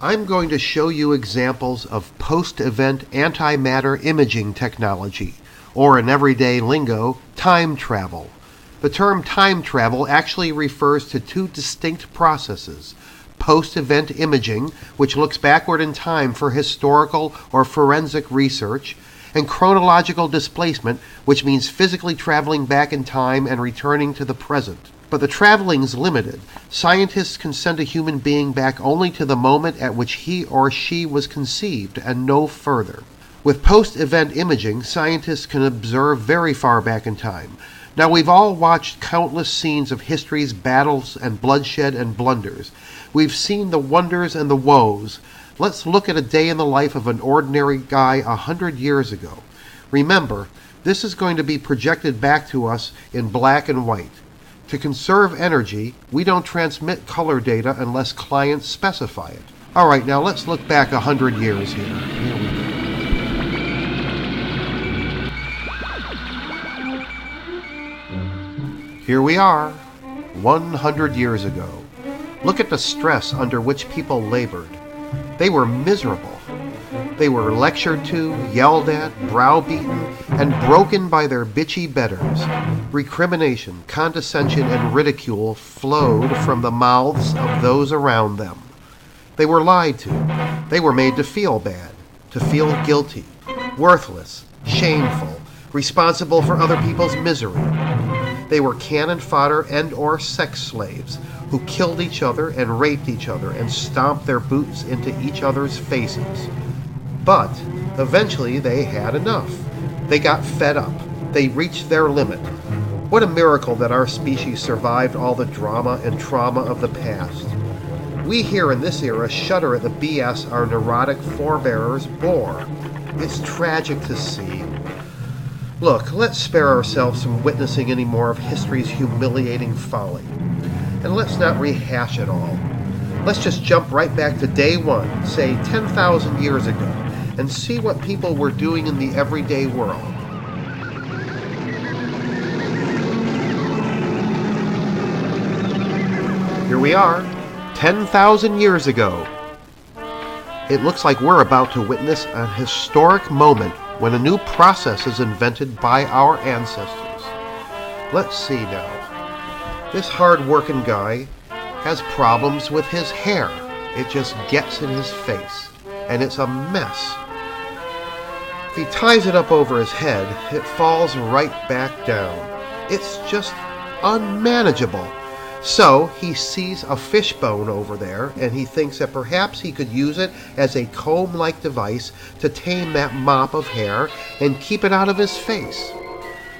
I'm going to show you examples of post-event antimatter imaging technology, or in everyday lingo, time travel. The term time travel actually refers to two distinct processes: post-event imaging, which looks backward in time for historical or forensic research, and chronological displacement, which means physically traveling back in time and returning to the present. But the traveling's limited. Scientists can send a human being back only to the moment at which he or she was conceived, and no further. With post-event imaging, scientists can observe very far back in time. Now, we've all watched countless scenes of history's battles and bloodshed and blunders. We've seen the wonders and the woes. Let's look at a day in the life of an ordinary guy 100 years ago. Remember, this is going to be projected back to us in black and white. To conserve energy, we don't transmit color data unless clients specify it. All right, now let's look back 100 years here. Here we go. Here we are, 100 years ago. Look at the stress under which people labored. They were miserable. They were lectured to, yelled at, browbeaten, and broken by their bitchy betters. Recrimination, condescension, and ridicule flowed from the mouths of those around them. They were lied to. They were made to feel bad, to feel guilty, worthless, shameful, responsible for other people's misery. They were cannon fodder and or sex slaves who killed each other and raped each other and stomped their boots into each other's faces. But eventually they had enough. They got fed up. They reached their limit. What a miracle that our species survived all the drama and trauma of the past. We here in this era shudder at the BS our neurotic forebears bore. It's tragic to see. Look, let's spare ourselves from witnessing any more of history's humiliating folly. And let's not rehash it all. Let's just jump right back to day one, say 10,000 years ago, and see what people were doing in the everyday world. Here we are, 10,000 years ago. It looks like we're about to witness a historic moment when a new process is invented by our ancestors. Let's see now. This hard-working guy has problems with his hair. It just gets in his face, and it's a mess. If he ties it up over his head, it falls right back down. It's just unmanageable. So he sees a fishbone over there, and he thinks that perhaps he could use it as a comb-like device to tame that mop of hair and keep it out of his face.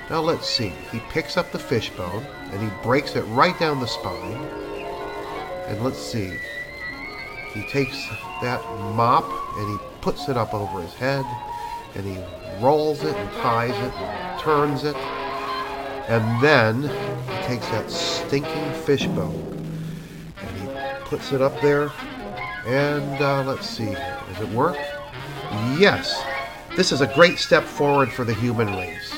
Now let's see. He picks up the fishbone, and he breaks it right down the spine. And let's see. He takes that mop, and he puts it up over his head, and he rolls it and ties it and turns it. And then he takes that stinking fishbone, and he puts it up there, and let's see, does it work? Yes, this is a great step forward for the human race.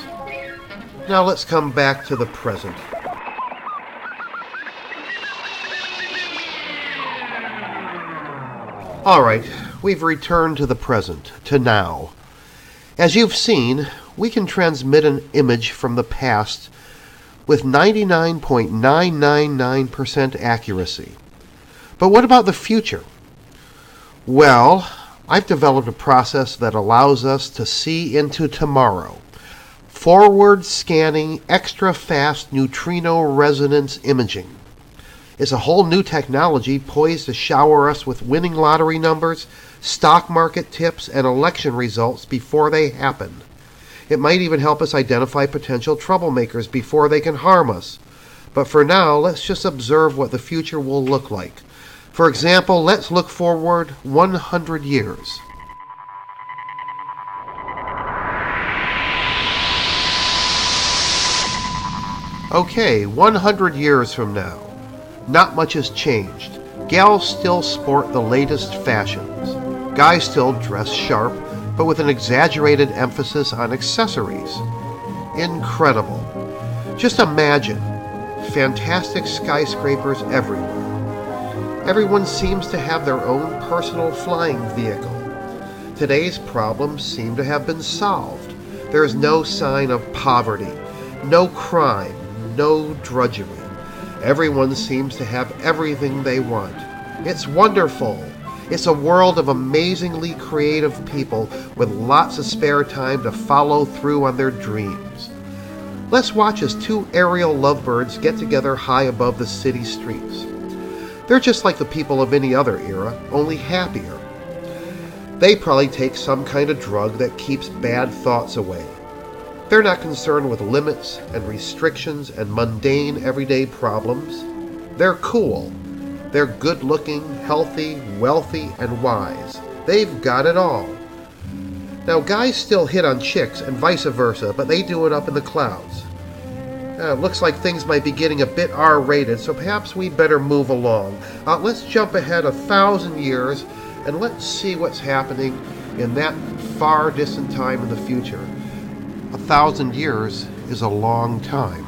Now let's come back to the present. All right, we've returned to the present, to now. As you've seen, we can transmit an image from the past with 99.999% accuracy. But what about the future? Well, I've developed a process that allows us to see into tomorrow. Forward scanning extra fast neutrino resonance imaging. It's a whole new technology poised to shower us with winning lottery numbers, stock market tips, and election results before they happen. It might even help us identify potential troublemakers before they can harm us. But for now, let's just observe what the future will look like. For example, let's look forward 100 years. Okay, 100 years from now. Not much has changed. Gals still sport the latest fashions. Guys still dress sharp, but with an exaggerated emphasis on accessories. Incredible. Just imagine, fantastic skyscrapers everywhere. Everyone seems to have their own personal flying vehicle. Today's problems seem to have been solved. There is no sign of poverty, no crime, no drudgery. Everyone seems to have everything they want. It's wonderful. It's a world of amazingly creative people with lots of spare time to follow through on their dreams. Let's watch as two aerial lovebirds get together high above the city streets. They're just like the people of any other era, only happier. They probably take some kind of drug that keeps bad thoughts away. They're not concerned with limits and restrictions and mundane everyday problems. They're cool. They're good-looking, healthy, wealthy, and wise. They've got it all. Now, guys still hit on chicks and vice versa, but they do it up in the clouds. It looks like things might be getting a bit R-rated, so perhaps we better move along. Let's jump ahead 1,000 years, and let's see what's happening in that far distant time in the future. 1,000 years is a long time.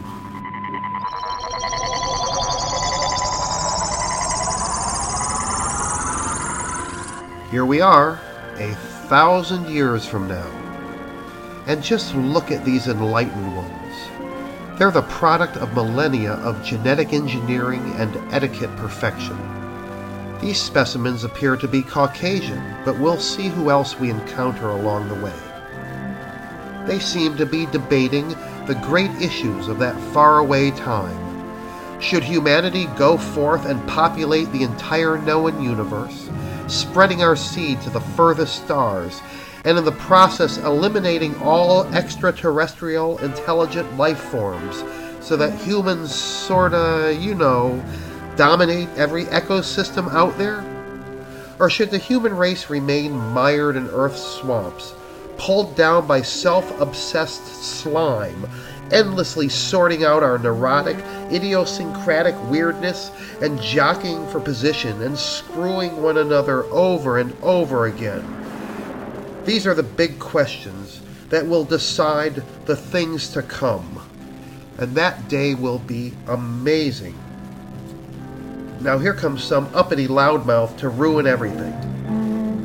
Here we are, 1,000 years from now. And just look at these enlightened ones. They're the product of millennia of genetic engineering and etiquette perfection. These specimens appear to be Caucasian, but we'll see who else we encounter along the way. They seem to be debating the great issues of that faraway time. Should humanity go forth and populate the entire known universe, spreading our seed to the furthest stars, and in the process eliminating all extraterrestrial intelligent life forms so that humans sorta, dominate every ecosystem out there? Or should the human race remain mired in Earth's swamps, pulled down by self-obsessed slime, endlessly sorting out our neurotic, idiosyncratic weirdness and jockeying for position and screwing one another over and over again? These are the big questions that will decide the things to come. And that day will be amazing. Now here comes some uppity loudmouth to ruin everything.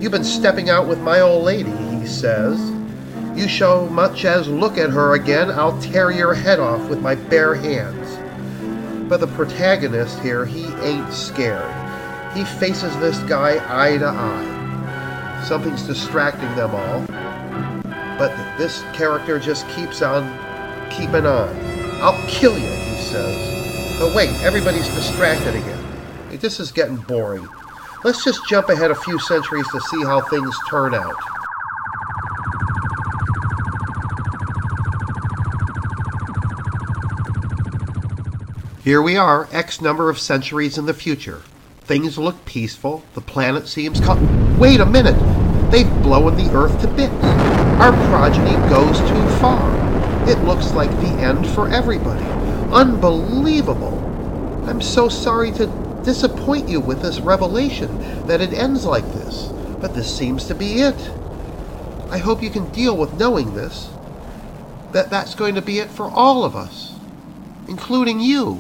"You've been stepping out with my old lady," he says. "You so much as look at her again, I'll tear your head off with my bare hands." But the protagonist here, he ain't scared. He faces this guy eye to eye. Something's distracting them all. But this character just keeps on keeping on. "I'll kill you," he says. But wait, everybody's distracted again. This is getting boring. Let's just jump ahead a few centuries to see how things turn out. Here we are, X number of centuries in the future. Things look peaceful. The planet seems calm. Wait a minute! They've blown the Earth to bits. Our progeny goes too far. It looks like the end for everybody. Unbelievable! I'm so sorry to disappoint you with this revelation that it ends like this, but this seems to be it. I hope you can deal with knowing this, that's going to be it for all of us, including you.